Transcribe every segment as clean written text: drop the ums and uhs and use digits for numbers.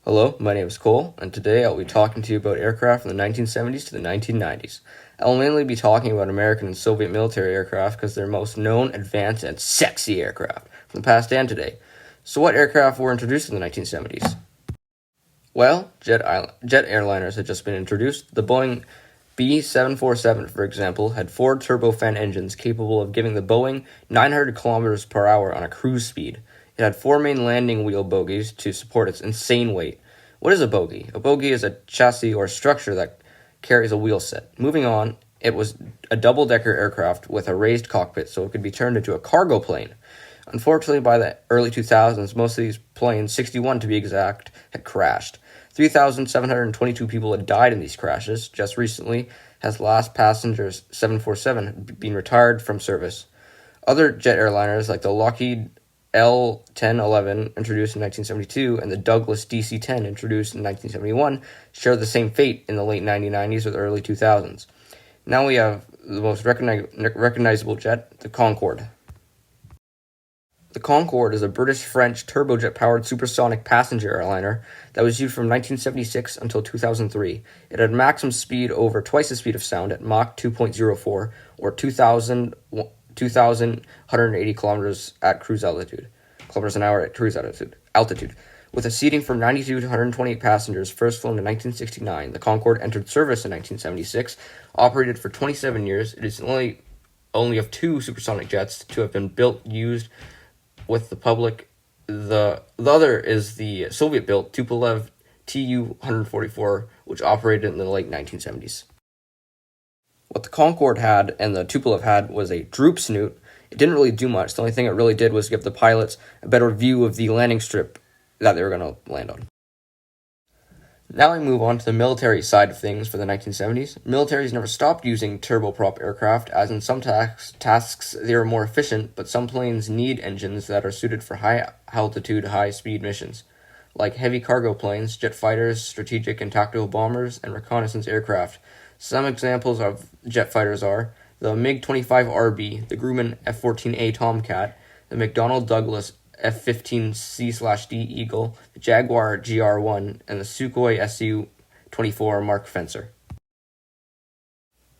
Hello, my name is Cole, and today I'll be talking to you about aircraft from the 1970s to the 1990s. I'll mainly be talking about American and Soviet military aircraft because they're most known, advanced, and sexy aircraft from the past and today. So what aircraft were introduced in the 1970s? Well, jet airliners had just been introduced. The Boeing B-747, for example, had 4 turbofan engines capable of giving the Boeing 900 kilometers per hour on a cruise speed. It had 4 main landing wheel bogies to support its insane weight. What is a bogie? A bogie is a chassis or structure that carries a wheel set. Moving on, it was a double-decker aircraft with a raised cockpit so it could be turned into a cargo plane. Unfortunately, by the early 2000s, most of these planes, 61 to be exact, had crashed. 3,722 people had died in these crashes. Just recently has the last passenger's 747 been retired from service. Other jet airliners like the Lockheed L-1011, introduced in 1972, and the Douglas DC-10, introduced in 1971, share the same fate in the late 1990s or the early 2000s. Now we have the most recognizable jet, the Concorde. The Concorde is a British-French turbojet-powered supersonic passenger airliner that was used from 1976 until 2003. It had maximum speed over twice the speed of sound at Mach 2.04, or 2,180 kilometers at cruise altitude. Kilometers an hour at cruise altitude. With a seating from 92 to 128 passengers, first flown in 1969, the Concorde entered service in 1976, operated for 27 years. It is only of 2 supersonic jets to have been used with the public. The other is the Soviet-built Tupolev Tu-144, which operated in the late 1970s. What the Concorde had and the Tupolev had was a droop snoot. It didn't really do much. The only thing it really did was give the pilots a better view of the landing strip that they were going to land on. Now we move on to the military side of things for the 1970s. Militaries never stopped using turboprop aircraft, as in some tasks they are more efficient, but some planes need engines that are suited for high-altitude, high-speed missions, like heavy cargo planes, jet fighters, strategic and tactical bombers, and reconnaissance aircraft. Some examples of jet fighters are the MiG-25RB, the Grumman F-14A Tomcat, the McDonnell Douglas F-15C/D Eagle, the Jaguar GR-1, and the Sukhoi Su-24 Mark Fencer.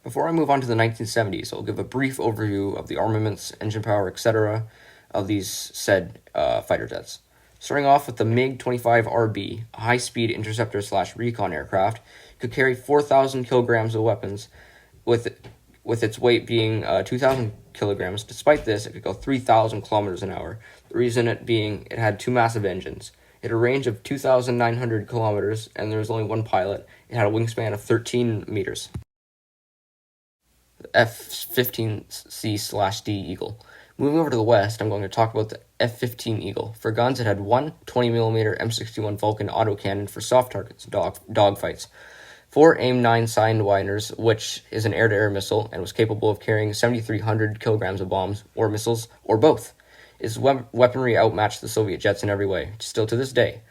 Before I move on to the 1970s, I'll give a brief overview of the armaments, engine power, etc. of these said fighter jets. Starting off with the MiG-25RB, a high-speed interceptor/recon aircraft, could carry 4,000 kilograms of weapons, with its weight being 2,000 kilograms. Despite this, it could go 3,000 kilometers an hour. The reason it being it had 2 massive engines. It had a range of 2,900 kilometers, and there was only one pilot. It had a wingspan of 13 meters. The F-15C/D Eagle. Moving over to the west, I'm going to talk about the F-15 Eagle. For guns, it had one 20mm M61 Vulcan autocannon for soft targets, dogfights. 4 AIM-9 Sidewinders, which is an air-to-air missile and was capable of carrying 7,300 kilograms of bombs or missiles, or both. Its weaponry outmatched the Soviet jets in every way, still to this day.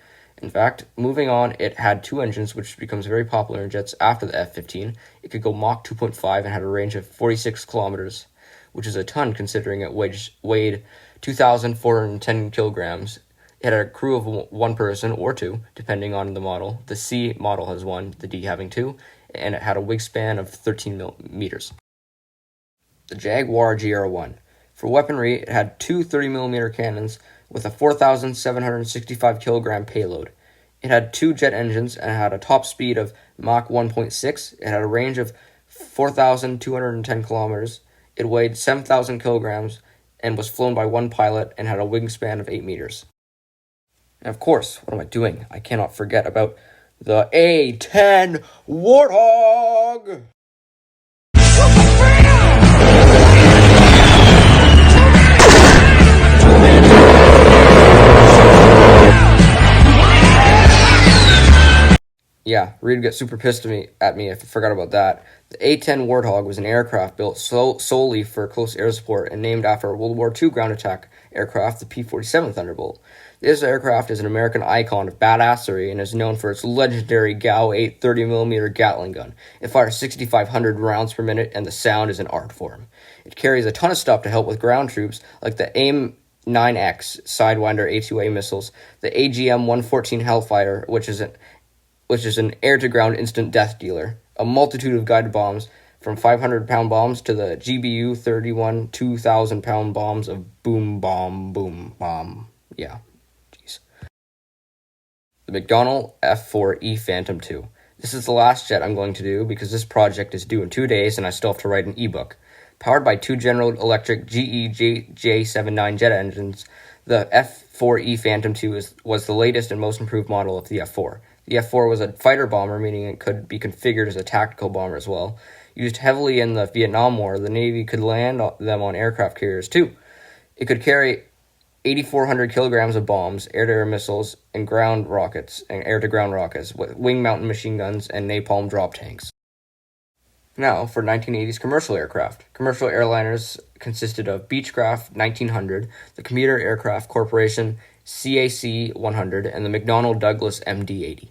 In fact, moving on, it had 2 engines, which becomes very popular in jets after the F-15. It could go Mach 2.5 and had a range of 46 kilometers, which is a ton considering it weighed 2,410 kilograms. It had a crew of 1 person or 2, depending on the model. The C model has 1, the D having 2, and it had a wingspan of 13 meters. The Jaguar GR-1. For weaponry, it had 2 30mm cannons with a 4,765 kilogram payload. It had 2 jet engines and had a top speed of Mach 1.6. It had a range of 4,210 kilometers. It weighed 7,000 kilograms and was flown by 1 pilot and had a wingspan of 8 meters. And of course, what am I doing? I cannot forget about the A-10 Warthog! Yeah, Reed would get super pissed at me if I forgot about that. The A-10 Warthog was an aircraft built solely for close air support and named after a World War II ground attack aircraft, the P-47 Thunderbolt. This aircraft is an American icon of badassery and is known for its legendary GAU-8 30mm Gatling gun. It fires 6,500 rounds per minute, and the sound is an art form. It carries a ton of stuff to help with ground troops, like the 9X Sidewinder A2A missiles, the AGM-114 Hellfire, which is an air-to-ground instant death dealer, a multitude of guided bombs, from 500-pound bombs to the GBU-31 2,000-pound bombs of boom bomb. Yeah, jeez. The McDonnell F-4E Phantom II. This is the last jet I'm going to do because this project is due in 2 days and I still have to write an ebook. Powered by two General Electric GE J79 jet engines, the F-4E Phantom II was the latest and most improved model of the F-4. The F-4 was a fighter bomber, meaning it could be configured as a tactical bomber as well. Used heavily in the Vietnam War, the Navy could land them on aircraft carriers too. It could carry 8,400 kilograms of bombs, air-to-air missiles, and ground rockets, and air-to-ground rockets, with wing-mounted machine guns and napalm drop tanks. Now, for 1980s commercial aircraft. Commercial airliners consisted of Beechcraft 1900, the Commuter Aircraft Corporation CAC 100, and the McDonnell Douglas MD-80.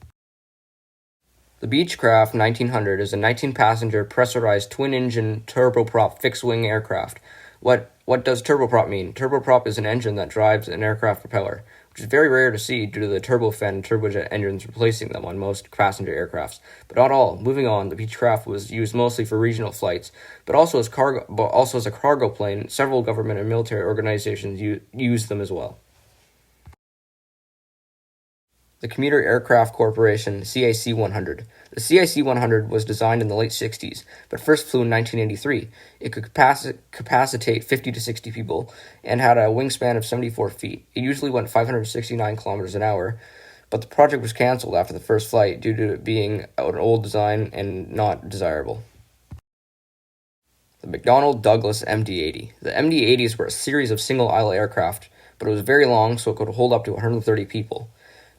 The Beechcraft 1900 is a 19-passenger pressurized twin-engine turboprop fixed-wing aircraft. What does turboprop mean? Turboprop is an engine that drives an aircraft propeller, which is very rare to see due to the turbofan and turbojet engines replacing them on most passenger aircrafts. But not all. Moving on, the Beechcraft was used mostly for regional flights, but also as a cargo plane. Several government and military organizations used them as well. The Commuter Aircraft Corporation CAC 100. The CAC 100 was designed in the late 60s, but first flew in 1983. It could capacitate 50 to 60 people and had a wingspan of 74 feet. It usually went 569 kilometers an hour, but the project was canceled after the first flight due to it being an old design and not desirable. The McDonnell Douglas MD-80. The MD-80s were a series of single-aisle aircraft, but it was very long, so it could hold up to 130 people.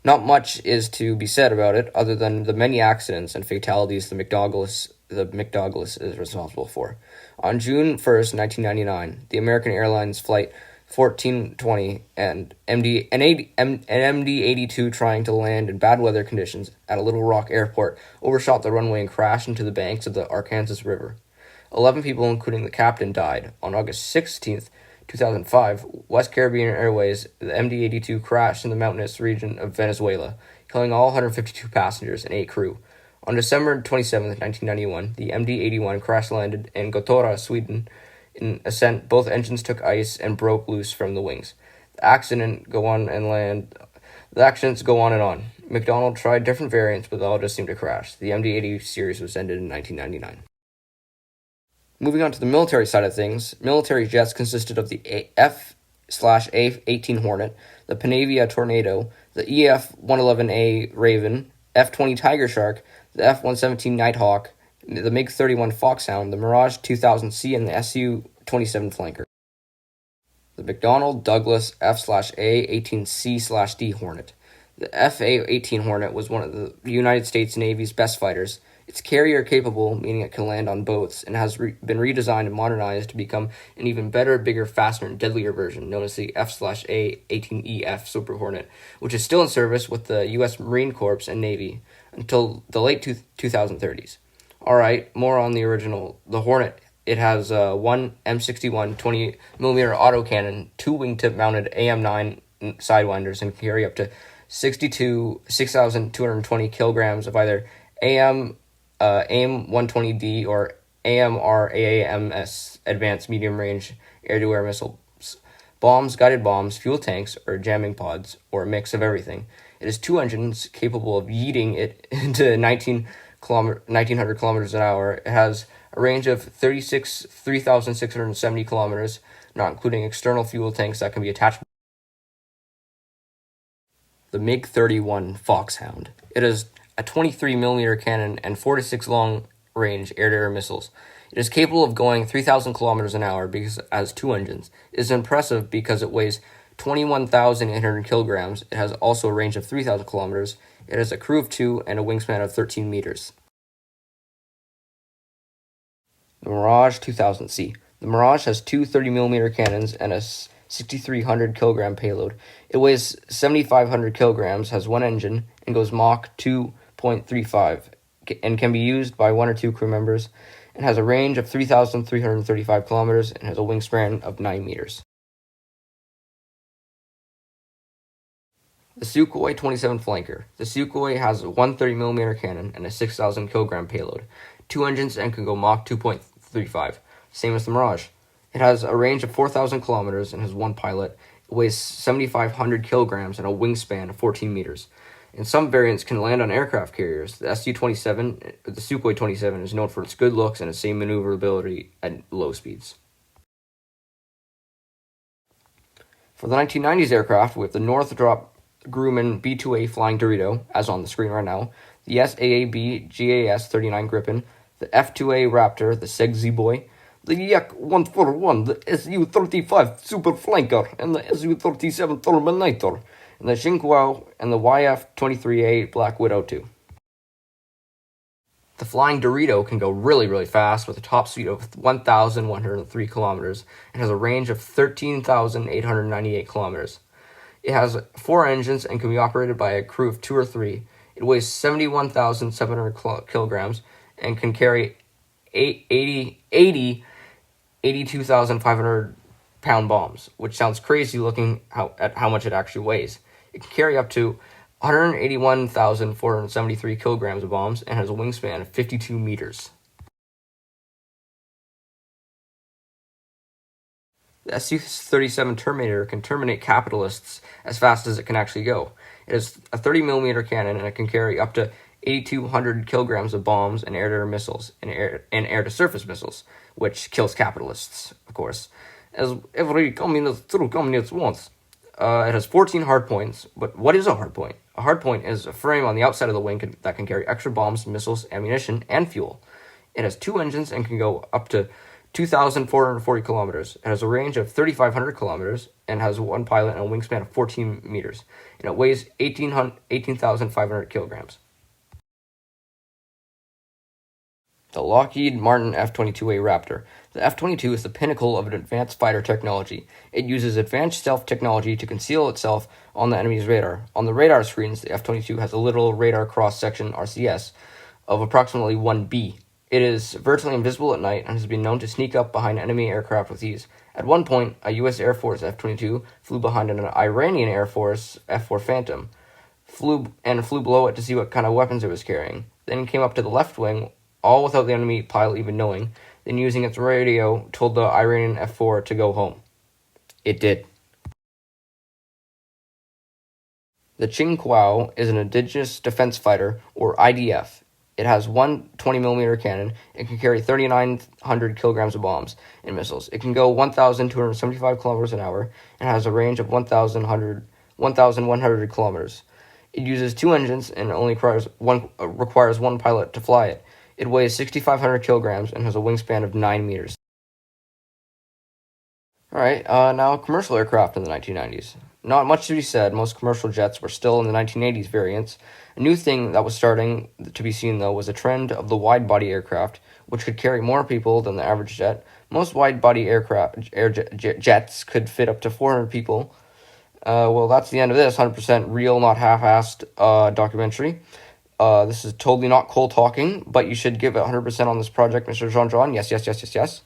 Not much is to be said about it, other than the many accidents and fatalities the McDouglas is responsible for. On June 1st, 1999, the American Airlines Flight 1420 and MD-82 trying to land in bad weather conditions at a Little Rock airport overshot the runway and crashed into the banks of the Arkansas River. 11 people, including the captain, died. On August 16th, 2005, West Caribbean Airways, the MD-82 crashed in the mountainous region of Venezuela, killing all 152 passengers and 8 crew. On December 27, 1991, the MD-81 crash-landed in Gottora, Sweden. In ascent, both engines took ice and broke loose from the wings. The accidents go on and on. McDonnell tried different variants, but they all just seemed to crash. The MD-80 series was ended in 1999. Moving on to the military side of things, military jets consisted of the F/A-18 Hornet, the Panavia Tornado, the EF-111A Raven, F-20 Tiger Shark, the F-117 Nighthawk, the MiG-31 Foxhound, the Mirage 2000C, and the Su-27 Flanker. The McDonnell Douglas F/A-18C/D Hornet. The F/A-18 Hornet was one of the United States Navy's best fighters. It's carrier-capable, meaning it can land on boats, and has been redesigned and modernized to become an even better, bigger, faster, and deadlier version, known as the F/A-18EF Super Hornet, which is still in service with the U.S. Marine Corps and Navy until the late 2030s. Alright, more on the original. The Hornet. It has one M61 20mm autocannon, 2 wingtip-mounted AM-9 sidewinders, and can carry up to 6,220 kilograms of either AIM-120D or AMRAAMS Advanced Medium Range Air-to-Air Missiles, bombs, guided bombs, fuel tanks, or jamming pods, or a mix of everything. It has 2 engines capable of yeeting it into 1,900 kilometers an hour. It has a range of 3,670 kilometers, not including external fuel tanks that can be attached. The MiG-31 Foxhound. It has a 23mm cannon and 4 to 6 long-range air-to-air missiles. It is capable of going 3,000 kilometers an hour because it has 2 engines. It is impressive because it weighs 21,800 kilograms. It has also a range of 3,000 kilometers. It has a crew of 2 and a wingspan of 13 meters. The Mirage 2000C. The Mirage has 2 30mm cannons and a 6,300 kilogram payload. It weighs 7,500 kilograms, has 1 engine, and goes Mach 2.35, and can be used by 1 or 2 crew members, and has a range of 3,335 kilometers and has a wingspan of 9 meters. The Sukhoi 27 Flanker. The Sukhoi has a 130mm cannon and a 6,000 kilogram payload, 2 engines, and can go Mach 2.35, same as the Mirage. It has a range of 4,000 kilometers and has one pilot. It weighs 7,500 kilograms and a wingspan of 14 meters. And some variants can land on aircraft carriers. The Sukhoi 27 is known for its good looks and its same maneuverability at low speeds. For the 1990s aircraft, we have the Northrop Grumman B-2A Flying Dorito, as on the screen right now, the SAAB GAS-39 Gripen, the F-2A Raptor, the SEG Z-Boy, the Yak-141, the Su-35 Super Flanker, and the Su-37 Terminator, and the Xinguo and the YF-23A Black Widow 2. The Flying Dorito can go really, really fast with a top speed of 1,103 kilometers and has a range of 13,898 kilometers. It has 4 engines and can be operated by a crew of 2 or 3. It weighs 71,700 kilograms and can carry 82,500 pound bombs, which sounds crazy looking at how much it actually weighs. It can carry up to 181,473 kilograms of bombs and has a wingspan of 52 meters. The Su-37 Terminator can terminate capitalists as fast as it can actually go. It has a 30mm cannon and it can carry up to 8,200 kilograms of bombs and air-to-air missiles and air-to-surface missiles, which kills capitalists, of course, as every communist true communist wants. It has 14 hardpoints, but what is a hardpoint? A hardpoint is a frame on the outside of the wing that can carry extra bombs, missiles, ammunition, and fuel. It has 2 engines and can go up to 2,440 kilometers. It has a range of 3,500 kilometers and has one pilot and a wingspan of 14 meters. And it weighs 18,500 kilograms. The Lockheed Martin F-22A Raptor. The F-22 is the pinnacle of an advanced fighter technology. It uses advanced stealth technology to conceal itself on the enemy's radar. On the radar screens, the F-22 has a literal radar cross-section, RCS, of approximately 1B. It is virtually invisible at night and has been known to sneak up behind enemy aircraft with ease. At one point, a U.S. Air Force F-22 flew behind an Iranian Air Force F-4 Phantom, flew below it to see what kind of weapons it was carrying, then came up to the left wing, all without the enemy pilot even knowing, then using its radio told the Iranian F-4 to go home. It did. The Xinguo is an indigenous defense fighter, or IDF. It has one 20mm cannon and can carry 3,900 kilograms of bombs and missiles. It can go 1,275 kilometers an hour and has a range of 1,100 kilometers. It uses 2 engines and only requires one pilot to fly it. It weighs 6,500 kilograms and has a wingspan of 9 meters. Alright, now commercial aircraft in the 1990s. Not much to be said. Most commercial jets were still in the 1980s variants. A new thing that was starting to be seen, though, was a trend of the wide-body aircraft, which could carry more people than the average jet. Most wide-body jets could fit up to 400 people. Well, that's the end of this 100% real, not half-assed documentary. This is totally not cold talking, but you should give it 100% on this project, Mr. Jean. Yes. Yes.